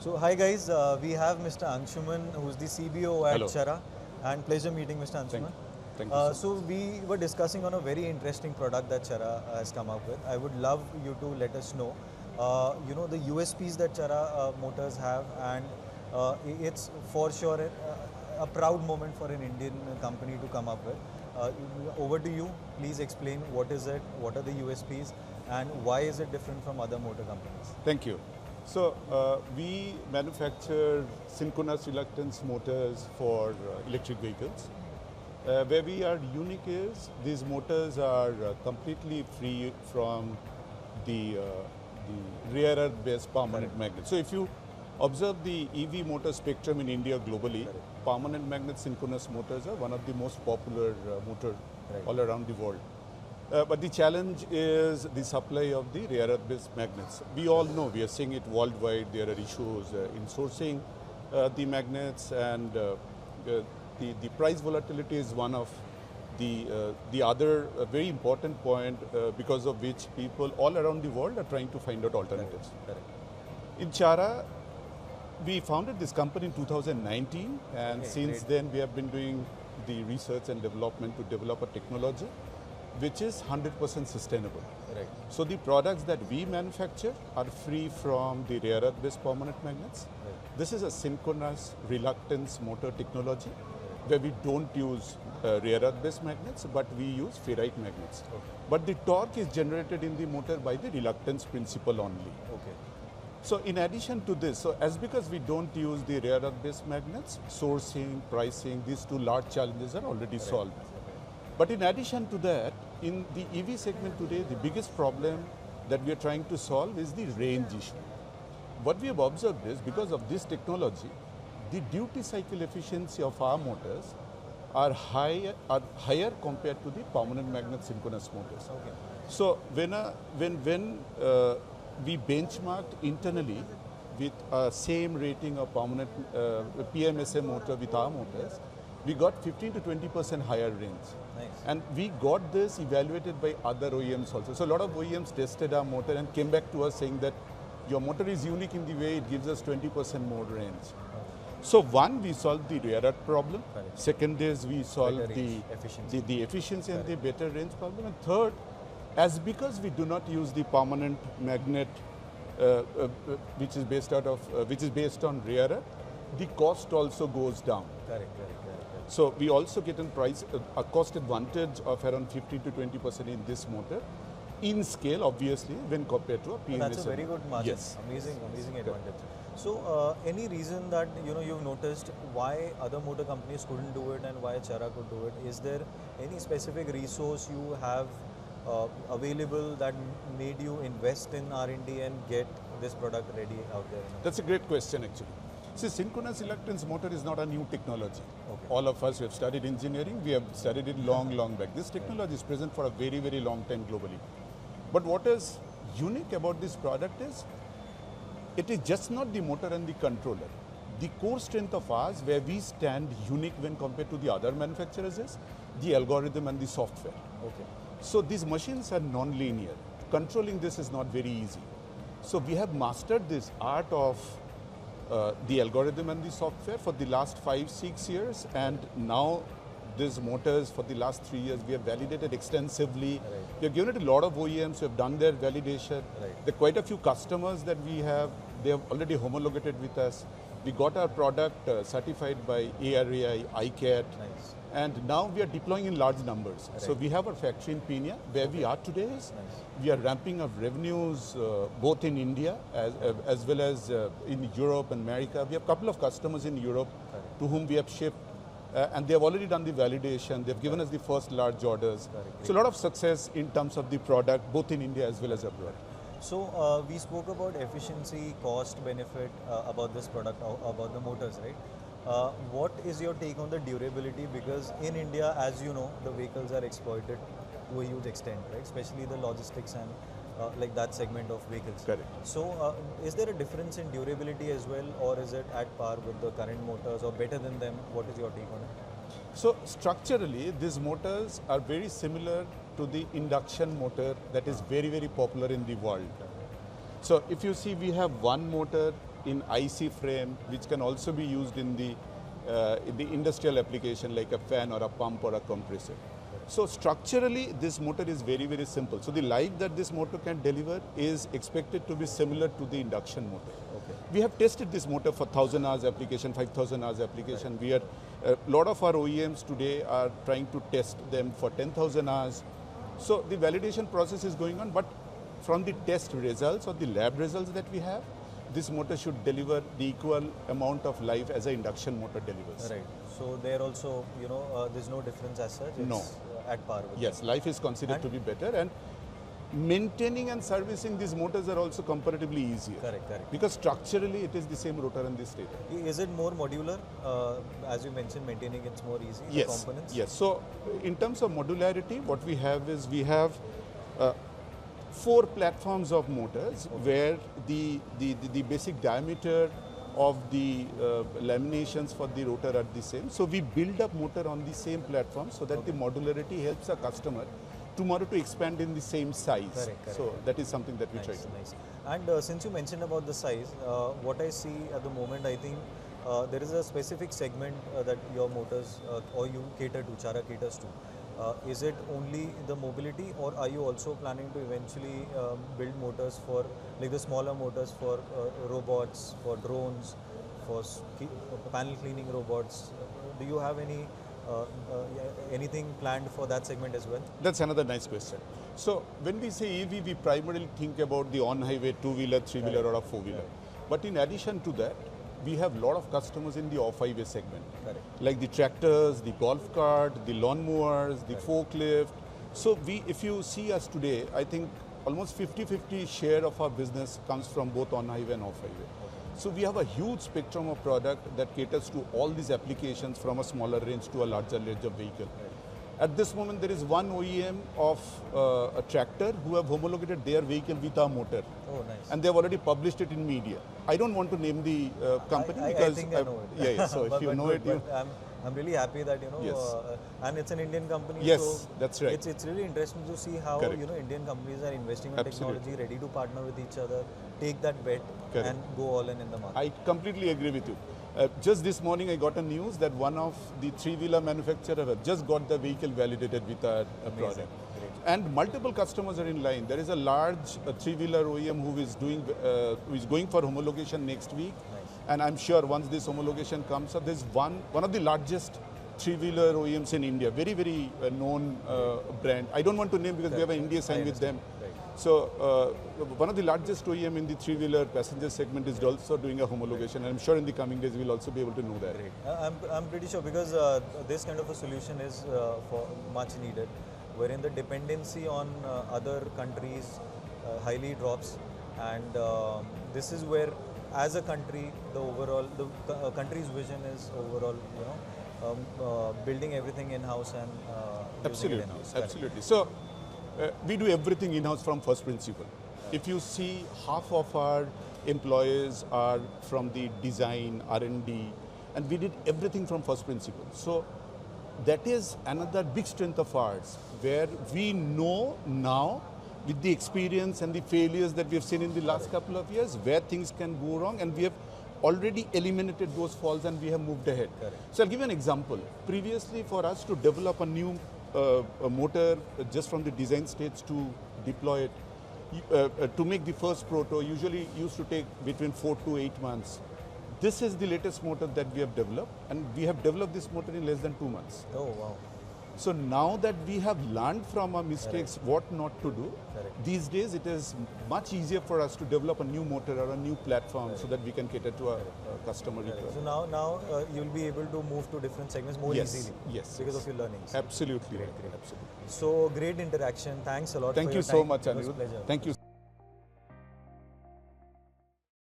So hi guys, we have Mr. Angshuman, who's the CBO at Hello. Chara, and pleasure meeting Mr. Angshuman. Thank you so So much. we were discussing on a very interesting product that Chara has come up with. I would love you to let us know, the USPs that Chara Motors have, and it's for sure a proud moment for an Indian company to come up with. Over to you. Please explain what is it, what are the USPs, and why is it different from other motor companies? Thank you. So we manufacture synchronous reluctance motors for electric vehicles. Where we are unique is these motors are completely free from the rare earth based permanent magnets. So if you observe the EV motor spectrum in India globally, permanent magnet synchronous motors are one of the most popular motor all around the world. But the challenge is the supply of the rare earth based magnets. We all know, we are seeing it worldwide, there are issues in sourcing the magnets, and the price volatility is one of the other very important point because of which people all around the world are trying to find out alternatives. In Chara, we founded this company in 2019, and since then we have been doing the research and development to develop a technology which is 100% sustainable. Right. So the products that we manufacture are free from the rare earth based permanent magnets. Right. This is a synchronous reluctance motor technology where we don't use rare earth based magnets, but we use ferrite magnets. Okay. But the torque is generated in the motor by the reluctance principle only. Okay. So in addition to this, because we don't use the rare earth based magnets, sourcing, pricing, these two large challenges are already solved. But in addition to that, in the EV segment today, the biggest problem that we are trying to solve is the range issue. What we have observed is, because of this technology, the duty cycle efficiency of our motors are higher compared to the permanent magnet synchronous motors. Okay. So when we benchmarked internally with same rating of permanent PMSA motor with our motors, we got 15 to 20% higher range. Nice. And we got this evaluated by other OEMs also. So a lot of OEMs tested our motor and came back to us saying that your motor is unique in the way it gives us 20% more range. So one, we solved the rare earth problem. Correct. Second is we solved Better the range, efficiency and the better range problem. And third, because we do not use the permanent magnet which is based on rare earth, the cost also goes down. Correct. So we also get a cost advantage of around 15 to 20% in this motor, in scale obviously, when compared to a PMSA. That's a very good margin. Yes. Amazing advantage. So any reason that you've noticed why other motor companies couldn't do it and why Chara could do it? Is there any specific resource you have available that made you invest in R&D and get this product ready out there? That's a great question actually. See, synchronous reluctance motor is not a new technology. Okay. All of us who have studied engineering, we have studied it long back. This technology is present for a very, very long time globally. But what is unique about this product is, it is just not the motor and the controller. The core strength of ours, where we stand unique when compared to the other manufacturers, is the algorithm and the software. Okay. So these machines are non-linear. Controlling this is not very easy. So we have mastered this art of the algorithm and the software for the last 5-6 years, and now these motors for the last 3 years we have validated extensively. Right. We have given it a lot of OEMs who have done their validation. Right. There are quite a few customers that we have, they have already homologated with us. We got our product certified by ARAI, ICAT. Nice. And now we are deploying in large numbers. Right. So we have our factory in Pune, where we are today is, we are ramping up revenues both in India as well as in Europe and America. We have a couple of customers in Europe to whom we have shipped, and they have already done the validation. They have given us the first large orders. So a lot of success in terms of the product, both in India as well as abroad. So we spoke about efficiency, cost, benefit about this product, about the motors, right? What is your take on the durability? Because in India, as you know, the vehicles are exploited to a huge extent, right? Especially the logistics and like that segment of vehicles. Correct. So is there a difference in durability as well, or is it at par with the current motors or better than them? What is your take on it? So structurally, these motors are very similar to the induction motor that is very, very popular in the world. So if you see, we have one motor in IC frame, which can also be used in the industrial application like a fan or a pump or a compressor. So structurally, this motor is very, very simple. So the life that this motor can deliver is expected to be similar to the induction motor. Okay. We have tested this motor for 1,000 hours application, 5,000 hours application. Right. We are, a lot of our OEMs today are trying to test them for 10,000 hours. So the validation process is going on, but from the test results or the lab results that we have, this motor should deliver the equal amount of life as an induction motor delivers. Right. So there also, there's no difference as such. It's no. At par with Yes, life is considered to be better, and maintaining and servicing these motors are also comparatively easier. Correct. Because structurally it is the same rotor and the stator. Is it more modular? As you mentioned, maintaining it's more easy, yes. the components? Yes. So in terms of modularity, what we have is we have 4 platforms of motors, okay, where the basic diameter of the laminations for the rotor are the same. So we build up motor on the same platform so that, okay, the modularity helps a customer tomorrow to expand in the same size. Correct. So that is something that we try to. Nice. And since you mentioned about the size, what I see at the moment, I think there is a specific segment that your motors or you cater to, Chara caters to. Is it only the mobility, or are you also planning to eventually build motors for, like the smaller motors for robots, for drones, for panel cleaning robots? Do you have anything planned for that segment as well? That's another nice question. So when we say EV, we primarily think about the on-highway 2-wheeler, 3-wheeler, right, or a 4-wheeler. Right. But in addition to that, we have a lot of customers in the off-highway segment, correct, like the tractors, the golf cart, the lawnmowers, the, correct, forklift. So if you see us today, I think almost 50-50 share of our business comes from both on-highway and off-highway. Okay. So we have a huge spectrum of product that caters to all these applications, from a smaller range to a larger range of vehicle. Right. At this moment, there is one OEM of a tractor who have homologated their vehicle with our motor. Oh, nice. And they have already published it in media. I don't want to name the company because I think I know it. Yeah. So if you know it, I'm really happy that yes, and it's an Indian company. Yes, so that's right. It's really interesting to see how, correct, Indian companies are investing in, absolutely, technology, ready to partner with each other, take that bet, correct, and go all in the market. I completely agree with you. Just this morning I got a news that one of the 3-wheeler manufacturers have just got the vehicle validated with our product. Great. And multiple customers are in line. There is a large 3-wheeler OEM who is going for homologation next week. Nice. And I'm sure once this homologation comes up, there's one of the largest 3-wheeler OEMs in India, very, very known brand. I don't want to name because we have an NDA signed with them. Right. So one of the largest OEM in the 3-wheeler passenger segment is also doing a homologation. And I'm sure in the coming days we'll also be able to know that. Great. I'm pretty sure, because this kind of a solution is for much needed, wherein the dependency on other countries highly drops, and this is where, as a country, the country's vision is overall, building everything in-house and absolutely, in-house. Absolutely. So we do everything in-house from first principle. If you see, half of our employees are from the design, R&D, and we did everything from first principle. So that is another big strength of ours, where we know now, with the experience and the failures that we have seen in the last couple of years, where things can go wrong, and we have already eliminated those falls and we have moved ahead. Correct. So I'll give you an example. Previously, for us to develop a new motor just from the design stage to deploy it, to make the first proto, usually used to take between 4 to 8 months. This is the latest motor that we have developed, and we have developed this motor in less than 2 months. Oh, wow. So now that we have learned from our mistakes, correct, what not to do, correct, these days it is much easier for us to develop a new motor or a new platform, correct, so that we can cater to our customer requirements. So now you'll be able to move to different segments more, yes, easily. Yes. Because of your learnings. Absolutely. Great. Absolutely. So great interaction. Thanks a lot. Thank for you your so time. much, It was a Anirudh. pleasure. Thank you.